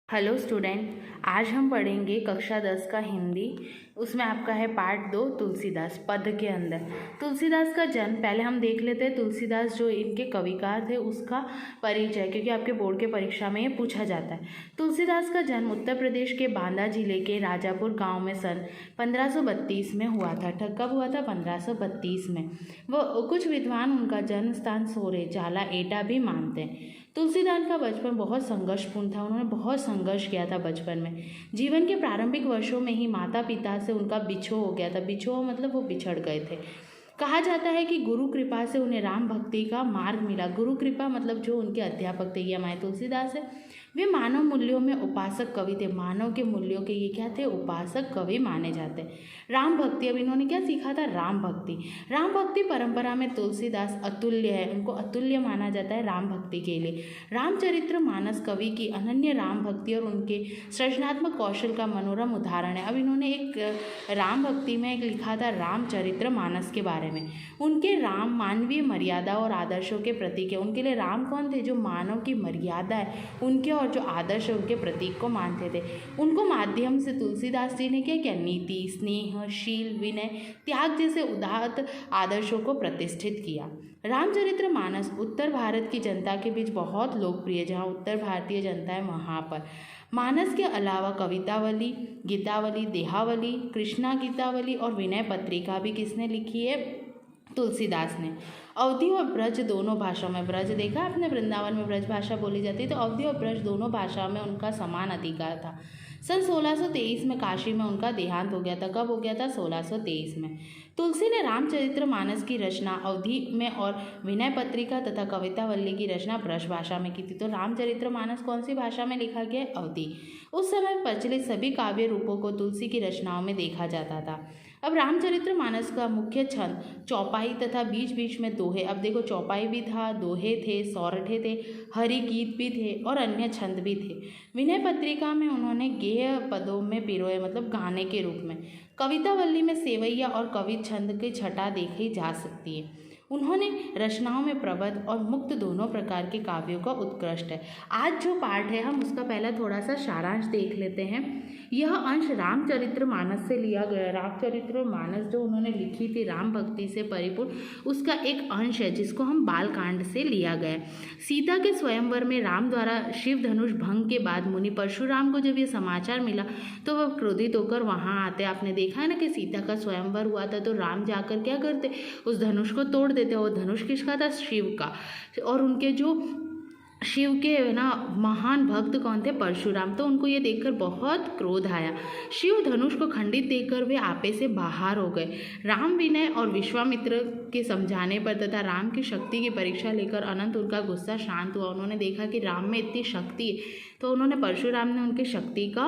Hello student, आज हम पढ़ेंगे कक्षा 10 का हिंदी। उसमें आपका है पार्ट 2 तुलसीदास पद के अंदर। तुलसीदास का जन्म पहले हम देख लेते हैं। तुलसीदास जो इनके कविकार थे उसका परिचय, क्योंकि आपके बोर्ड के परीक्षा में ये पूछा जाता है। तुलसीदास का जन्म उत्तर प्रदेश के बांदा जिले के राजापुर गांव में सन 1532 में हुआ था। कब हुआ था? 1532 में। वो कुछ विद्वान उनका जन्म स्थान सोरे जाला एटा भी मानते हैं। तुलसीदास का बचपन बहुत संघर्षपूर्ण था। उन्होंने बहुत संघर्ष किया था बचपन में। जीवन के प्रारंभिक वर्षों में ही माता पिता से उनका बिछोह हो गया था। बिछोह मतलब वो बिछड़ गए थे। कहा जाता है कि गुरु कृपा से उन्हें राम भक्ति का मार्ग मिला। गुरु कृपा मतलब जो उनके अध्यापक थे, ये हमारे तुलसीदास है। वे मानव मूल्यों में उपासक कवि थे। मानव के मूल्यों के ये क्या थे? उपासक कवि माने जाते हैं। राम भक्ति, अब इन्होंने क्या सीखा था? राम भक्ति। राम भक्ति परंपरा में तुलसीदास अतुल्य है। उनको अतुल्य माना जाता है राम भक्ति के लिए। रामचरित्र मानस कवि की अनन्य राम भक्ति और उनके सृजनात्मक कौशल का मनोरम उदाहरण है। अब इन्होंने एक राम भक्ति में एक लिखा था रामचरित्र मानस के बारे में। उनके राम मानवीय मर्यादा और आदर्शों के प्रतीक है। उनके लिए राम कौन थे? जो मानव की मर्यादा है उनके और जो आदर्श है उनके प्रतीक को मानते थे। उनको माध्यम से तुलसीदास जी ने क्या किया? नीति, स्नेह, शील, विनय, त्याग जैसे उदात्त आदर्शों को प्रतिष्ठित किया। रामचरित्र मानस उत्तर भारत की जनता के बीच बहुत लोकप्रिय, जहाँ उत्तर भारतीय जनता है वहाँ पर। मानस के अलावा कवितावली, गीतावली, देहावली, कृष्णा गीतावली और विनय पत्रिका भी किसने लिखी है? तुलसीदास ने। अवधी और ब्रज दोनों भाषाओं में, ब्रज देखा आपने, वृंदावन में ब्रज भाषा बोली जाती है, तो अवधी और ब्रज दोनों भाषाओं में उनका समान अधिकार था। सन 1623 में काशी में उनका देहांत हो गया था। कब हो गया था? 1623 में। तुलसी ने रामचरित्र मानस की रचना अवधी में और विनय पत्रिका तथा कवितावल्ली की रचना ब्रज भाषा में की थी। तो रामचरित्र मानस कौन सी भाषा में लिखा गया? अवधी। उस समय प्रचलित सभी काव्य रूपों को तुलसी की रचनाओं में देखा जाता था। अब रामचरित्र मानस का मुख्य छंद चौपाई तथा बीच बीच में दोहे। अब देखो, चौपाई भी था, दोहे थे, सौरठे थे, हरि गीत भी थे और अन्य छंद भी थे। विनय पत्रिका में उन्होंने गेय पदों में पिरोए, मतलब गाने के रूप में। कवितावल्ली में सेवैया और कवि छंद की छटा देखी जा सकती है। उन्होंने रचनाओं में प्रबंध और मुक्त दोनों प्रकार के काव्यों का उत्कृष्ट है। आज जो पाठ है हम उसका पहला थोड़ा सा सारांश देख लेते हैं। यह अंश रामचरित्र मानस से लिया गया। रामचरित्र मानस जो उन्होंने लिखी थी राम भक्ति से परिपूर्ण, उसका एक अंश है जिसको हम बालकांड से लिया गया। सीता के स्वयंवर में राम द्वारा शिव धनुष भंग के बाद मुनि परशुराम को जब ये समाचार मिला तो वह क्रोधित होकर वहाँ आते। आपने देखा है ना कि सीता का स्वयंवर हुआ था तो राम जाकर क्या करते? उस धनुष को तोड़ देते। वो धनुष किसका था? शिव का। और उनके जो शिव के ना महान भक्त कौन थे? परशुराम। तो उनको ये देखकर बहुत क्रोध आया। शिव धनुष को खंडित देखकर वे आपे से बाहर हो गए। राम, विनय और विश्वामित्र के समझाने पर तथा राम की शक्ति की परीक्षा लेकर अनंत उनका गुस्सा शांत हुआ। उन्होंने देखा कि राम में इतनी शक्ति है, तो उन्होंने परशुराम ने उनकी शक्ति का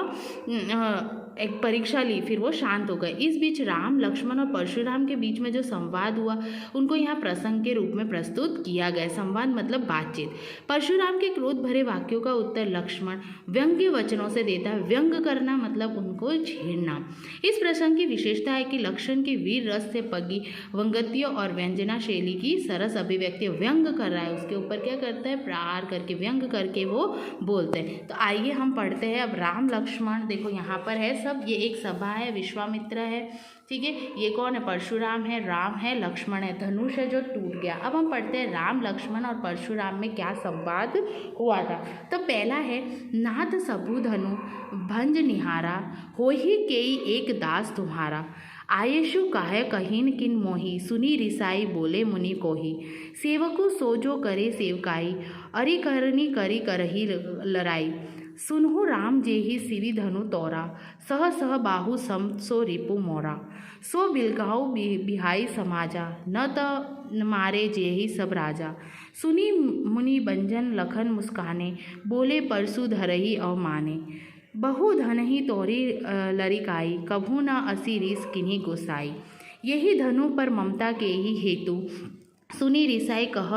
एक परीक्षा ली, फिर वो शांत हो गए। इस बीच राम, लक्ष्मण और परशुराम के बीच में जो संवाद हुआ उनको यहाँ प्रसंग के रूप में प्रस्तुत किया गया। संवाद मतलब बातचीत। परशुराम के क्रोध भरे वाक्यों का उत्तर लक्ष्मण व्यंग्य वचनों से देता है। व्यंग करना मतलब उनको छेड़ना। इस प्रसंग की विशेषता है कि लक्ष्मण की वीर रस से पगी वंगतियों और व्यंजना शैली की सरस अभिव्यक्ति। व्यंग कर रहा है, उसके ऊपर क्या करता है? प्रहार करके, व्यंग करके वो बोलते हैं। तो आइए हम पढ़ते हैं अब राम लक्ष्मण। देखो यहाँ पर है सब, ये एक सभा है, विश्वामित्र है, ठीक है। ये कौन है? परशुराम है, राम है, लक्ष्मण है, धनुष है जो टूट गया। अब हम पढ़ते हैं राम, लक्ष्मण और परशुराम में क्या संवाद हुआ था। तो पहला है, नाथ सबु धनु भंज निहारा, होहि केई एक दास तुम्हारा, आयेशु काहे कहीन किन मोही, सुनी रिसाई बोले मुनि कोही, सेवकु सो जो करे सेवकाई, अरि करनी करी करही लड़ाई, सुनहु राम जेहि सिवि धनु तोरा, सह सह बाहु सम सो रिपु मोरा, सो बिलगाऊ बिहाई समाजा, न त मारे जेहि सब राजा, सुनी मुनि बंजन लखन मुस्काने, बोले परसु धरही अवमाने, बहु धन ही तोरी लरिकाई, कभू न असी रिस किन्हीं गोसाई, यही धनु पर ममता के ही हेतु, सुनी रिसाई कह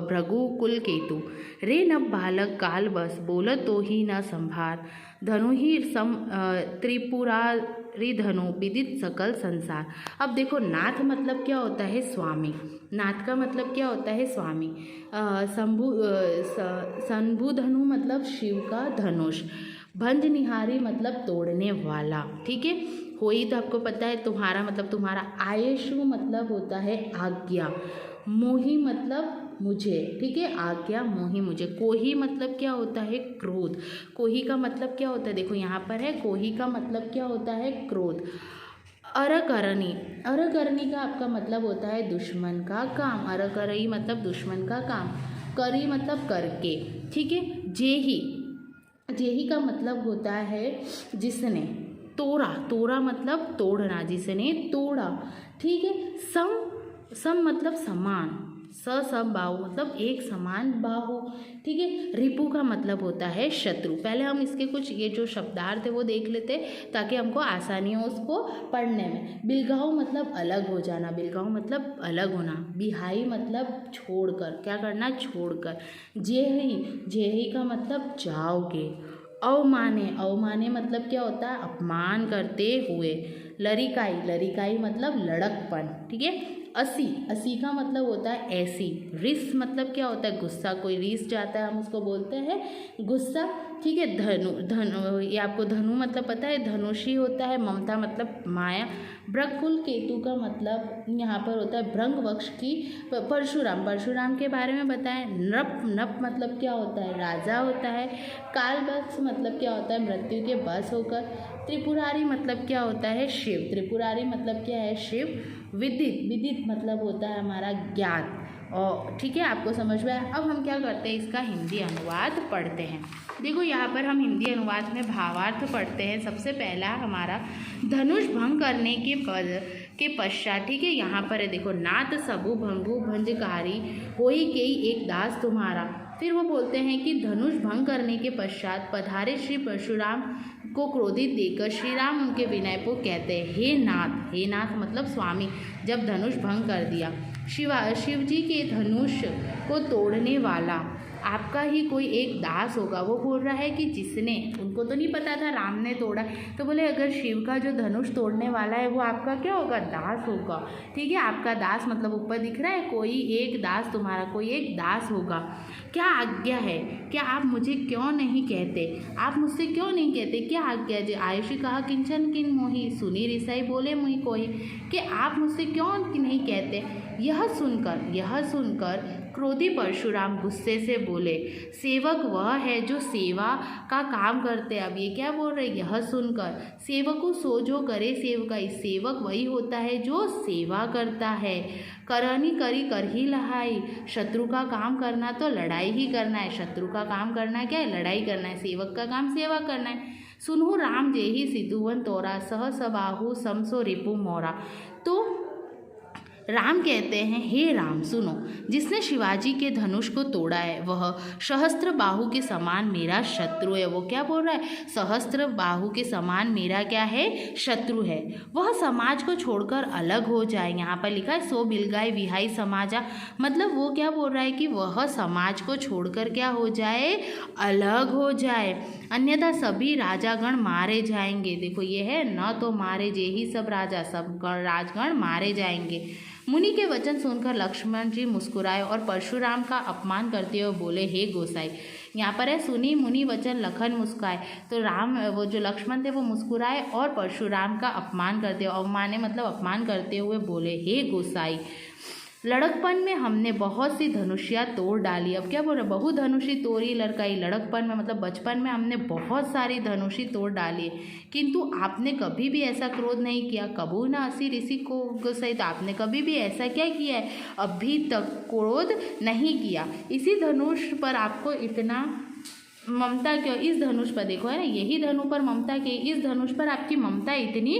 भृगु कुल केतु, रे नब बालक काल बस, बोलत तो ही न संभार, धनु ही सम त्रिपुरारी धनु विदित सकल संसार। अब देखो, नाथ मतलब क्या होता है? स्वामी। नाथ का मतलब क्या होता है? स्वामी। शंभु धनु मतलब शिव का धनुष। भंजनिहारी मतलब तोड़ने वाला, ठीक है। होई तो आपको पता है, तुम्हारा मतलब तुम्हारा। आयेशु मतलब होता है आज्ञा। मोही मतलब मुझे, ठीक है। आज्ञा मोही मुझे। कोही मतलब क्या होता है? क्रोध। कोही का मतलब क्या होता है? देखो यहाँ पर है, कोही का मतलब क्या होता है? क्रोध। अरकरणी, अरकरणी का आपका मतलब होता है दुश्मन का काम। अरकरई मतलब दुश्मन का काम। करी मतलब करके, ठीक है। जेही, जेही का मतलब होता है जिसने। तोड़ा, तोड़ा मतलब तोड़ना, जिसने तोड़ा, ठीक है। सम, सम मतलब समान। सम बाहु मतलब एक समान बाहु, ठीक है। रिपु का मतलब होता है शत्रु। पहले हम इसके कुछ ये जो शब्दार्थ है वो देख लेते ताकि हमको आसानी हो उसको पढ़ने में। बिलगाऊ मतलब अलग हो जाना, बिलगाऊ मतलब अलग होना। बिहाई मतलब छोड़कर, क्या करना? छोड़कर। जेही, जेही का मतलब जाओगे। अवमाने, अवमाने मतलब क्या होता है? अपमान करते हुए। लरिकाई, लरिकाई मतलब लड़कपन, ठीक है। असी, असी का मतलब होता है ऐसी। रिस मतलब क्या होता है? गुस्सा। कोई रिस जाता है हम उसको बोलते हैं गुस्सा, ठीक है। धनु, धनु ये आपको धनु मतलब पता है, धनुषी होता है। ममता मतलब माया। ब्रकुल केतु का मतलब यहाँ पर होता है भृंग वक्ष की। परशुराम, परशुराम के बारे में बताएं। नप, नप मतलब क्या होता है? राजा होता है। कालबक्ष मतलब क्या होता है? मृत्यु के बस होकर। त्रिपुरारी मतलब क्या होता है? शिव। त्रिपुरारी मतलब क्या है? शिव। विदित, विदित मतलब होता है हमारा ज्ञात। और ठीक है, आपको समझ में आया। अब हम क्या करते हैं? इसका हिंदी अनुवाद पढ़ते हैं। देखो यहाँ पर हम हिंदी अनुवाद में भावार्थ पढ़ते हैं। सबसे पहला हमारा धनुष भंग करने के पद के पश्चात, ठीक है। यहाँ पर है देखो, नात सबु भंगु भंजकारी होई केई एक दास तुम्हारा। फिर वो बोलते हैं कि धनुष भंग करने के पश्चात पधारे श्री परशुराम को क्रोधित देखकर श्री राम उनके विनय को कहते हैं, हे नाथ। हे नाथ मतलब स्वामी। जब धनुष भंग कर दिया, शिव जी के धनुष को तोड़ने वाला आपका ही कोई एक दास होगा। वो बोल रहा है कि जिसने, उनको तो नहीं पता था राम ने तोड़ा, तो बोले अगर शिव का जो धनुष तोड़ने वाला है वो आपका क्या होगा? दास होगा, ठीक है। आपका दास मतलब ऊपर दिख रहा है, कोई एक दास, तुम्हारा कोई एक दास होगा। क्या आज्ञा है? क्या आप मुझे क्यों नहीं कहते? आप मुझसे क्यों नहीं कहते? क्या आज्ञा है? आयुषी कहा किंचन किन मोही, सुनी रिसाई बोले मुही कोई, कि आप मुझसे क्यों नहीं कहते? यह सुनकर क्रोधी परशुराम गुस्से से बोले, सेवक वह है जो सेवा का काम करते। अब ये क्या बोल रहे? यह सुनकर, सेवको सो जो करे सेवकाई। सेवक वही होता है जो सेवा करता है। करनी करी कर ही लहाई, शत्रु का काम करना तो लड़ाई ही करना है। शत्रु का काम करना क्या है? लड़ाई करना है। सेवक का काम सेवा करना है। सुनहु राम जेहि सिद्धुवन तोरा, सह सबाहु समसो रिपु मोरा। तो राम कहते हैं, हे राम सुनो, जिसने शिवाजी के धनुष को तोड़ा है वह सहस्त्र बाहु के समान मेरा शत्रु है। वो क्या बोल रहा है? सहस्त्र बाहु के समान मेरा क्या है? शत्रु है। वह समाज को छोड़कर अलग हो जाए। यहाँ पर लिखा है सो बिलगाई विहाई समाजा, मतलब वो क्या बोल रहा है कि वह समाज को छोड़कर क्या हो जाए? अलग हो जाए। अन्यथा सभी राजागण मारे जाएंगे। देखो ये है, न तो मारे जे ही सब राजा, सब राजगण मारे जाएंगे। मुनि के वचन सुनकर लक्ष्मण जी मुस्कुराए और परशुराम का अपमान करते हुए बोले, हे गोसाई। यहाँ पर है सुनी मुनि वचन लखन मुस्काए, तो राम वो जो लक्ष्मण थे वो मुस्कुराए और परशुराम का अपमान करते हुए, अवमाने मतलब अपमान करते हुए बोले, हे गोसाई, लड़कपन में हमने बहुत सी धनुषियाँ तोड़ डाली। अब क्या बोल रहे? बहुधनुषी तोड़ी लड़काई। लड़कपन में मतलब बचपन में हमने बहुत सारी धनुषी तोड़ डाली, किंतु आपने कभी भी ऐसा क्रोध नहीं किया। कबू न असी ऋषि को गोसाई, तो आपने कभी भी ऐसा क्या किया है? अभी तक क्रोध नहीं किया। इसी धनुष पर आपको इतना ममता क्यों? इस धनुष पर देखो है ना, यही धनु पर ममता की, इस धनुष पर आपकी ममता इतनी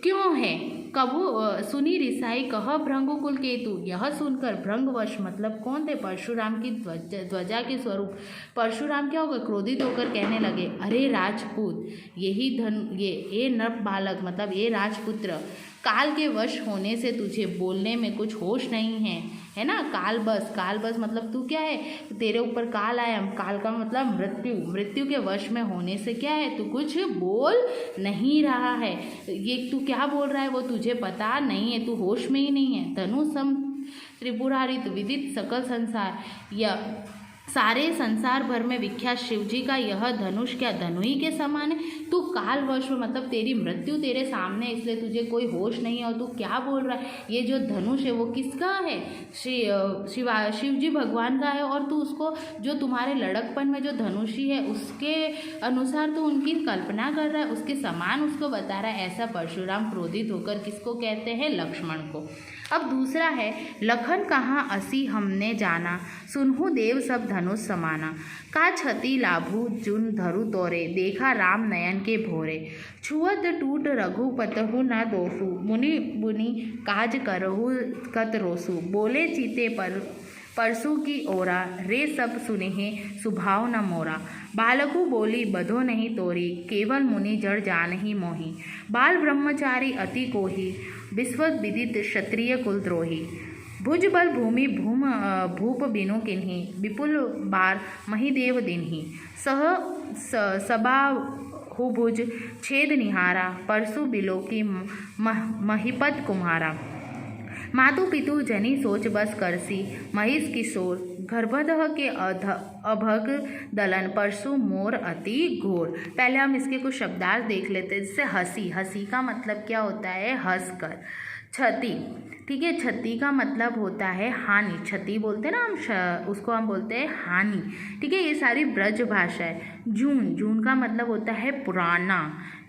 क्यों है? कबू सुनी रिसाई कह भृंगु कुल केतु। यह सुनकर भृंगवश मतलब कौन थे? परशुराम की ध्वजा के स्वरूप परशुराम क्या होगा? क्रोधित होकर कहने लगे, अरे राजपूत, यही ये नर बालक मतलब ये राजपुत्र, काल के वश होने से तुझे बोलने में कुछ होश नहीं है ना। काल बस मतलब तू क्या है? तेरे ऊपर काल आया। काल का मतलब मृत्यु, मृत्यु के वश में होने से क्या है? तू कुछ बोल नहीं रहा है। ये तू क्या बोल रहा है वो तुझे पता नहीं है, तू होश में ही नहीं है। धनु सम त्रिपुरारी विदित सकल संसार, यह सारे संसार भर में विख्यात शिव जी का यह धनुष क्या धनुई के समान है? तू कालवश मतलब तेरी मृत्यु तेरे सामने, इसलिए तुझे कोई होश नहीं है और तू क्या बोल रहा है? ये जो धनुष है वो किसका है? शिव जी भगवान का है, और तू उसको जो तुम्हारे लड़कपन में जो धनुषी है उसके अनुसार तू उनकी कल्पना कर रहा है, उसके समान उसको बता रहा है। ऐसा परशुराम क्रोधित होकर किसको कहते हैं? लक्ष्मण को। अब दूसरा है, लखन कहाँ असी हमने जाना, सुनहु देव सब धनुष समाना। का छति लाभू जुन धरु तोरे, देखा राम नयन के भोरे। छुअत टूट रघुपतहु न दोसु, मुनि बुनि काज करहु कत रोसु। बोले चीते परसु की ओरा, रे सब सुनेहे सुभाव न मोरा। बालकु बोली बधो नहीं तोरी, केवल मुनि जड़ जानहि मोहि। बाल ब्रह्मचारी अति कोहि, विश्वत विदित क्षत्रिय कुलद्रोही। भुज बल भूमि भूप बिनु किन्ही, विपुल बार महिदेव दिन्ही। सबा हुभुज छेद निहारा, परसु बिलोकी महिपत कुम्हारा। मातु पितु जनी सोच बस करसी, महिष किशोर गर्भदह के अभग दलन, परसु मोर अति घोर। पहले हम इसके कुछ शब्दार्थ देख लेते हैं। जैसे हंसी, हंसी का मतलब क्या होता है? हंस कर। क्षति, ठीक है, क्षति का मतलब होता है हानि। क्षति बोलते हैं ना हम, उसको हम बोलते हैं हानि, ठीक है। ये सारी ब्रज भाषा है। जून, जून का मतलब होता है पुराना,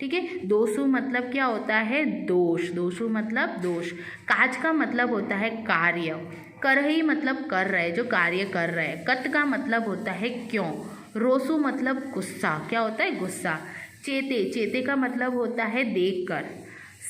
ठीक है। दोषु मतलब क्या होता है? दोष, दोषु मतलब दोष। काज का मतलब होता है कार्य। करही मतलब कर रहे, जो कार्य कर रहे हैं। कत का मतलब होता है क्यों। रोसु मतलब गुस्सा, क्या होता है? गुस्सा। चेते, चेते का मतलब होता है देख कर।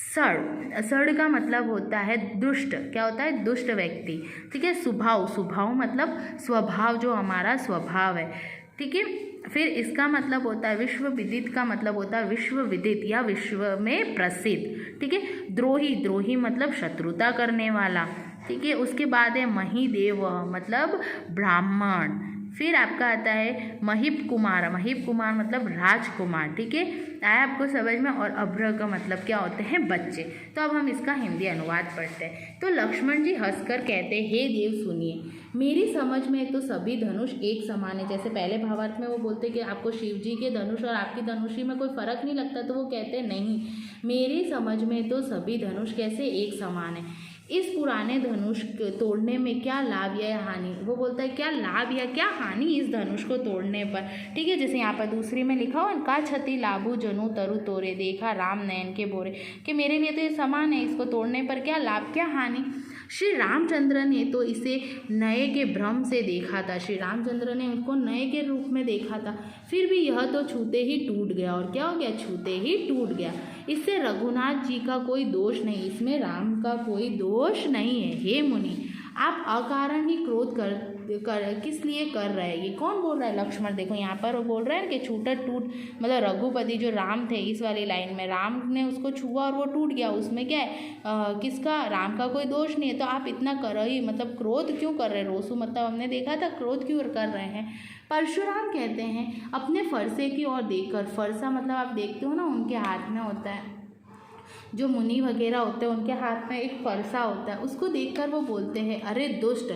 सड़, सड़ का मतलब होता है दुष्ट, क्या होता है? दुष्ट व्यक्ति, ठीक है। स्वभाव, स्वभाव मतलब स्वभाव, जो हमारा स्वभाव है, ठीक है। फिर इसका मतलब होता है विश्व विदित, का मतलब होता है विश्व विदित या विश्व में प्रसिद्ध, ठीक है। द्रोही, द्रोही मतलब शत्रुता करने वाला, ठीक है। उसके बाद है महिदेव मतलब ब्राह्मण। फिर आपका आता है महिप कुमार, महिप कुमार मतलब राजकुमार, ठीक है। आया आपको समझ में। और अभ्र का मतलब क्या होते हैं? बच्चे। तो अब हम इसका हिंदी अनुवाद पढ़ते हैं। तो लक्ष्मण जी हंसकर कहते हैं, हे देव सुनिए, मेरी समझ में तो सभी धनुष एक समान है। जैसे पहले भावार्थ में वो बोलते कि आपको शिव जी के धनुष और आपकी धनुषी में कोई फर्क नहीं लगता, तो वो कहते नहीं, मेरी समझ में तो सभी धनुष कैसे एक समान है। इस पुराने धनुष तोड़ने में क्या लाभ या हानि? वो बोलता है क्या लाभ या क्या हानि इस धनुष को तोड़ने पर, ठीक है। जैसे यहाँ पर दूसरी में लिखा हो, का क्षति लाभु जनु तरु तोरे, देखा राम नयन के भोरे, कि मेरे लिए तो ये समान है, इसको तोड़ने पर क्या लाभ क्या हानि। श्री रामचंद्र ने तो इसे नए के भ्रम से देखा था, श्री रामचंद्र ने उसको नए के रूप में देखा था, फिर भी यह तो छूते ही टूट गया। और क्या हो गया? छूते ही टूट गया। इससे रघुनाथ जी का कोई दोष नहीं, इसमें राम का कोई दोष नहीं है। हे मुनि, आप अकारण ही क्रोध कर किस लिए कर रहे हैं? ये कौन बोल रहा है? लक्ष्मण। देखो यहाँ पर वो बोल रहे हैं कि छूटा टूट, मतलब रघुपति जो राम थे, इस वाली लाइन में राम ने उसको छुआ और वो टूट गया, उसमें क्या है? किसका? राम का कोई दोष नहीं है। तो आप इतना कर ही मतलब क्रोध क्यों कर रहे हैं? रोसु मतलब हमने देखा था, क्रोध क्यों कर रहे हैं? परशुराम कहते हैं अपने फरसे की ओर देखकर, फरसा मतलब आप देखते हो ना, उनके हाथ में होता है, जो मुनि वगैरह होते हैं उनके हाथ में एक फरसा होता है, उसको देखकर वो बोलते हैं, अरे दुष्ट,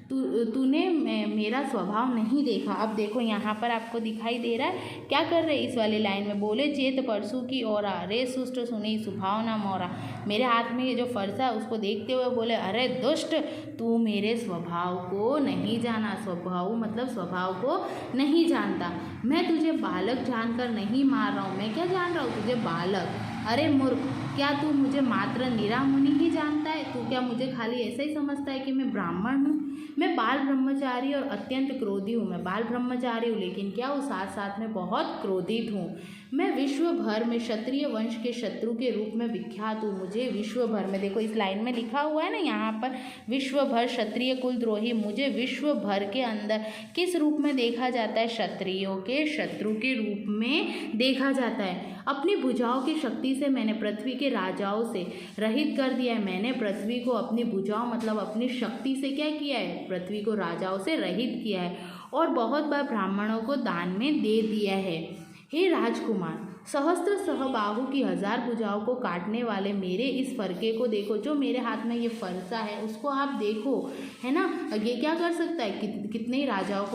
तूने मेरा स्वभाव नहीं देखा। अब देखो यहाँ पर आपको दिखाई दे रहा है क्या कर रहे इस वाली लाइन में, बोले चेत परसु की ओरा, रे सुष्ट सुनी सुभाव ना मोरा। मेरे हाथ में ये जो फरसा है उसको देखते हुए बोले, अरे दुष्ट, तू मेरे स्वभाव को नहीं जाना। स्वभाव मतलब स्वभाव को नहीं जानता। मैं तुझे बालक जानकर नहीं मार रहा हूँ, मैं क्या जान रहा हूँ तुझे बालक। अरे मूर्ख, क्या तू मुझे मात्र निरा मुनि ही जानता है? तू क्या मुझे खाली ऐसा ही समझता है कि मैं ब्राह्मण हूँ? मैं बाल ब्रह्मचारी और अत्यंत क्रोधी हूँ। मैं बाल ब्रह्मचारी हूँ, लेकिन क्या हूँ? साथ साथ में बहुत क्रोधित हूँ। मैं विश्व भर में क्षत्रिय वंश के शत्रु के रूप में विख्यात हूँ। मुझे विश्व भर में, देखो इस लाइन में लिखा हुआ है ना यहाँ पर, विश्व भर क्षत्रिय कुलद्रोही, मुझे विश्व भर के अंदर किस रूप में देखा जाता है? क्षत्रियों के शत्रु के रूप में देखा जाता है। अपनी भुजाओं की शक्ति से मैंने पृथ्वी के राजाओं से रहित कर दिया है। मैंने पृथ्वी को अपनी भुजाओं मतलब अपनी शक्ति से क्या किया है? पृथ्वी को राजाओं से रहित किया है, और बहुत बार ब्राह्मणों को दान में दे दिया है। हे राजकुमार, सहस्त्र सहबाहु की 1000 भुजाओं को काटने वाले मेरे इस फरके को देखो, जो मेरे हाथ में ये फरसा है उसको आप देखो, है ना। ये क्या कर सकता है, कितने राजाओं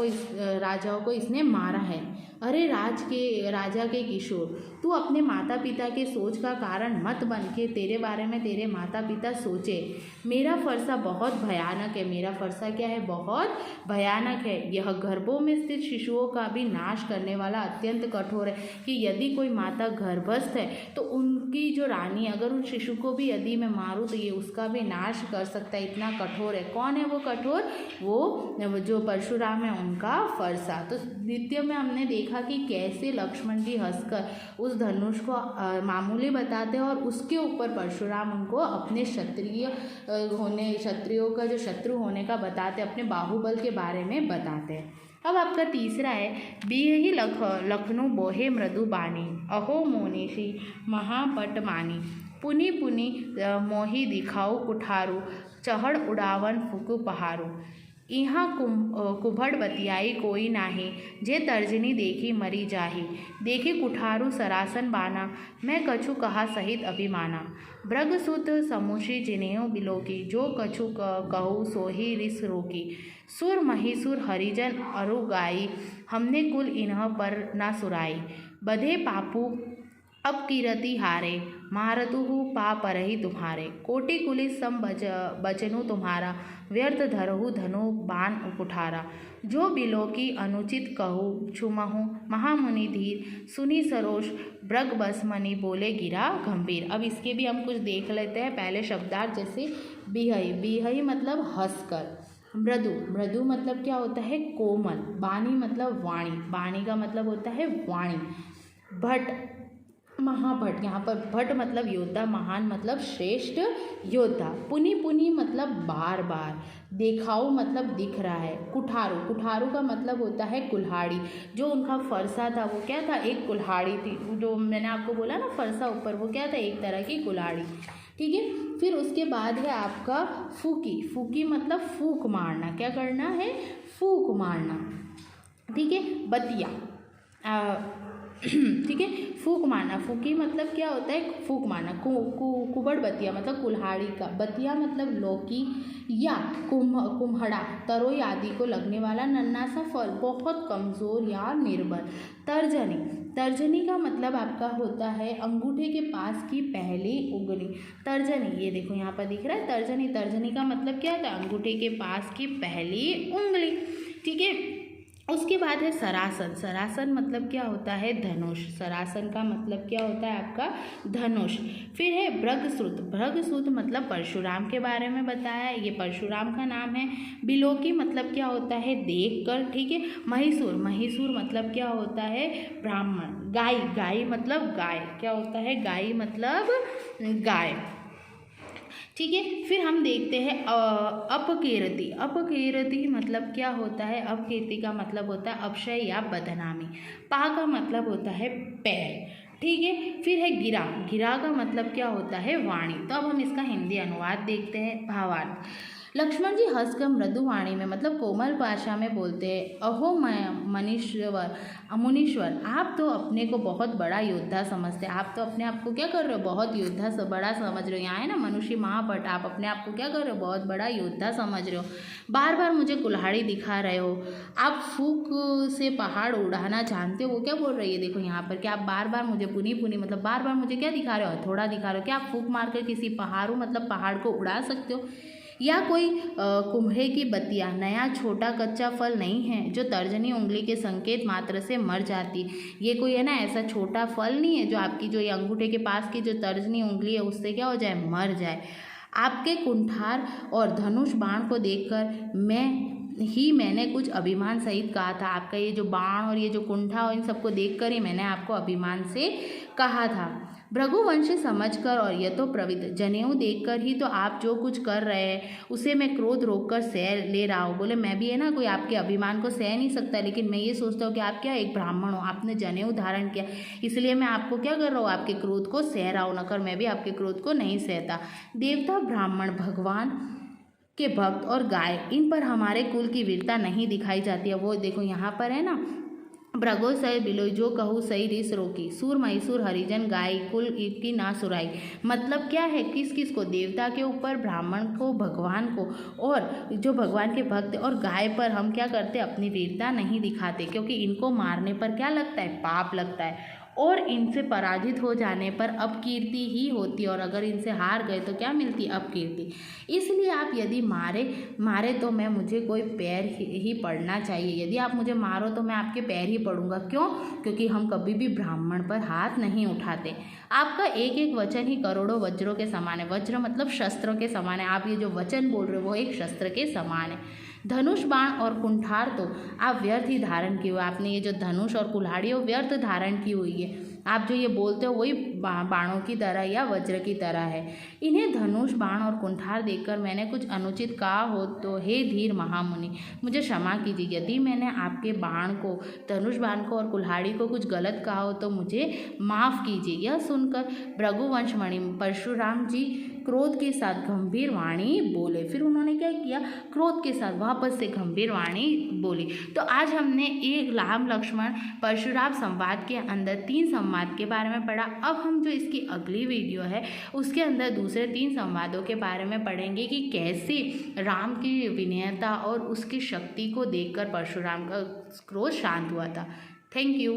को इसने मारा है। अरे राजा के किशोर, तू अपने माता पिता के सोच का कारण मत बन के तेरे बारे में तेरे माता पिता सोचे। मेरा फरसा बहुत भयानक है। मेरा फरसा क्या है, बहुत भयानक है। यह गर्भों में स्थित शिशुओं का भी नाश करने वाला अत्यंत कठोर है, कि यदि कोई माता गर्भस्थ है तो उनकी जो रानी, अगर उस शिशु को भी यदि मैं मारूं तो ये उसका भी नाश कर सकता है, इतना कठोर है। कौन है वो कठोर, वो जो परशुराम है उनका फरसा। तो द्वितीय में हमने देखा कि कैसे लक्ष्मण जी हंसकर उस धनुष को मामूली बताते हैं और उसके ऊपर परशुराम उनको अपने क्षत्रियों का जो शत्रु होने का बताते, अपने बाहुबल के बारे में बताते हैं। अब आपका तीसरा है, बीहि लखनऊ बोहे मृदु बानी, अहो मोनिषी महापट मानी, पुनि पुनि मोहि दिखाऊ कुठारू, चढ़ उड़ावन फुकु पहारू। इहाँ कुभड़ बतियाई कोई नाही, जे तर्जनी देखी मरी जाही, देखी कुठारू सरासन बाना, मैं कछु कहा सहित अभिमाना। भृगसुत समुषि जिनेऊ बिलोकी, जो कछु कहू सोही रिस रोकी। सुर महिसुर हरिजन अरु गाई, हमने कुल इन्ह पर न सुराई। बधे पापू अब कीरति हारे, मारतुहु पा परहि तुम्हारे। कोटि कुलिस सम बचनु तुम्हारा, व्यर्थ धरहु धनु बाण कुठारा। जो बिलोकी अनुचित कहू छुमहु, महामुनि धीर सुनी सरोष, भृग बस मनि बोले गिरा गंभीर। अब इसके भी हम कुछ देख लेते हैं। पहले शब्दार्थ, जैसे बिहई, बिहई मतलब हंसकर। मृदु, मृदु मतलब क्या होता है, कोमल। बानी मतलब वाणी, वाणी का मतलब होता है वाणी। भट, महाभट, यहाँ पर भट मतलब योद्धा, महान मतलब श्रेष्ठ योद्धा। पुनि पुनि मतलब बार बार। देखाऊ मतलब दिख रहा है। कुठारू, कुठारू का मतलब होता है कुल्हाड़ी। जो उनका फरसा था वो क्या था, एक कुल्हाड़ी थी। जो मैंने आपको बोला ना फरसा ऊपर, वो क्या था, एक तरह की कुल्हाड़ी। ठीक है। फिर उसके बाद है आपका फूकी, फूकी मतलब फूक मारना। क्या करना है, फूक मारना। ठीक है। बतिया, ठीक है, फूक मारना। फूकी मतलब क्या होता है, फूक मारना। कुबड़ बतिया मतलब कुल्हाड़ी का। बतिया मतलब लौकी या कुम्हड़ा, तरोई आदि को लगने वाला नन्हा सा फल, बहुत कमज़ोर या निर्बल। तर्जनी, तर्जनी का मतलब आपका होता है अंगूठे के पास की पहली उंगली। तर्जनी, ये देखो यहाँ पर दिख रहा है तर्जनी। तर्जनी का मतलब क्या होता है, अंगूठे के पास की पहली उंगली। ठीक है। उसके बाद है सरासन। सरासन मतलब क्या होता है, धनुष। सरासन का मतलब क्या होता है आपका, धनुष। फिर है भृगसुत। भृगसुत मतलब परशुराम के बारे में बताया, ये परशुराम का नाम है। बिलोकी मतलब क्या होता है, देख कर। ठीक है। महिसूर, महिसूर मतलब क्या होता है, ब्राह्मण। गाय, गाय मतलब गाय। क्या होता है, गाय मतलब गाय। ठीक है। फिर हम देखते हैं अपकीर्ति। अपकीर्ति मतलब क्या होता है, अपकीर्ति का मतलब होता है अपशय या बदनामी। पा का मतलब होता है पैर। ठीक है। फिर है गिरा। गिरा का मतलब क्या होता है, वाणी। तो अब हम इसका हिंदी अनुवाद देखते हैं। भावार्थ, लक्ष्मण जी हंसकर मृदु वाणी में मतलब कोमल भाषा में बोलते हैं, अहो मुनीश्वर, आप तो अपने को बहुत बड़ा योद्धा समझते हैं। आप तो अपने आप को क्या कर रहे हो, बहुत योद्धा बड़ा समझ रहे हो। यहाँ है ना मनुष्य महापट, आप अपने आप को क्या कर रहे हो, बहुत बड़ा योद्धा समझ रहे हो। बार बार मुझे कुल्हाड़ी दिखा रहे हो। आप फूक से पहाड़ उड़ाना जानते हो। वो क्या बोल रही है, देखो यहाँ पर, क्या आप बार बार मुझे पुनी पुनी मतलब बार बार मुझे क्या दिखा रहे हो, थोड़ा दिखा रहे हो। क्या आप फूक मार कर किसी पहाड़ों मतलब पहाड़ को उड़ा सकते हो। या कोई कुम्हे की बतिया नया छोटा कच्चा फल नहीं है, जो तर्जनी उंगली के संकेत मात्र से मर जाती। ये कोई है ना ऐसा छोटा फल नहीं है जो आपकी जो ये अंगूठे के पास की जो तर्जनी उंगली है उससे क्या हो जाए, मर जाए। आपके कुंठार और धनुष बाण को देखकर मैंने कुछ अभिमान सहित कहा था। आपका ये जो बाण और ये जो कुंठा और इन सबको देखकर ही मैंने आपको अभिमान से कहा था। भृगुवंशी समझकर और यथोप्रवित जनेऊ देखकर ही तो आप जो कुछ कर रहे हैं उसे मैं क्रोध रोककर सह ले रहा हूँ। बोले मैं भी है ना कोई आपके अभिमान को सह नहीं सकता, लेकिन मैं ये सोचता हूँ कि आप क्या एक ब्राह्मण हो, आपने जनेऊ धारण किया, इसलिए मैं आपको क्या कर रहा हूँ, आपके क्रोध को सह रहा हूँ, नकर मैं भी आपके क्रोध को नहीं सहता। देवता, ब्राह्मण, भगवान के भक्त और गाय, इन पर हमारे कुल की वीरता नहीं दिखाई जाती है। वो देखो यहाँ पर है ना भृगो सय बिलोई जो कहूँ सही रिस रोकी, सूर मैसूर हरिजन गाय कुल की ना सुराई। मतलब क्या है, किस किस को, देवता के ऊपर, ब्राह्मण को, भगवान को, और जो भगवान के भक्त और गाय पर हम क्या करते, अपनी वीरता नहीं दिखाते, क्योंकि इनको मारने पर क्या लगता है, पाप लगता है, और इनसे पराजित हो जाने पर अपकीर्ति ही होती है, और अगर इनसे हार गए तो क्या मिलती, अपकीर्ति। इसलिए आप यदि मारे तो मैं मुझे कोई पैर ही पड़ना चाहिए, यदि आप मुझे मारो तो मैं आपके पैर ही पड़ूंगा। क्यों? क्योंकि हम कभी भी ब्राह्मण पर हाथ नहीं उठाते। आपका एक एक वचन ही करोड़ों वज्रों के समान है। वज्र मतलब शस्त्रों के समान है। आप ये जो वचन बोल रहे हो वो एक शस्त्र के समान है। धनुष बाण और कुंठार तो आप व्यर्थ ही धारण किए हुए, आपने ये जो धनुष और कुल्हाड़ी है वो व्यर्थ धारण की हुई है। आप जो ये बोलते हो वही बाणों की तरह या वज्र की तरह है। इन्हें धनुष बाण और कुंठार देखकर मैंने कुछ अनुचित कहा हो तो हे धीर महामुनि मुझे क्षमा कीजिए। यदि मैंने आपके बाण को, धनुष बाण को और कुल्हाड़ी को कुछ गलत कहा हो तो मुझे माफ़ कीजिए। यह सुनकर भृगुवंशमणि परशुराम जी क्रोध के साथ गंभीर वाणी बोले। फिर उन्होंने क्या किया, क्रोध के साथ वापस से गंभीर वाणी बोली। तो आज हमने एक राम लक्ष्मण परशुराम संवाद के अंदर 3 संवाद के बारे में पढ़ा। अब हम जो इसकी अगली वीडियो है उसके अंदर दूसरे 3 संवादों के बारे में पढ़ेंगे कि कैसे राम की विनयता और उसकी शक्ति को देखकर परशुराम का क्रोध शांत हुआ था। Thank you.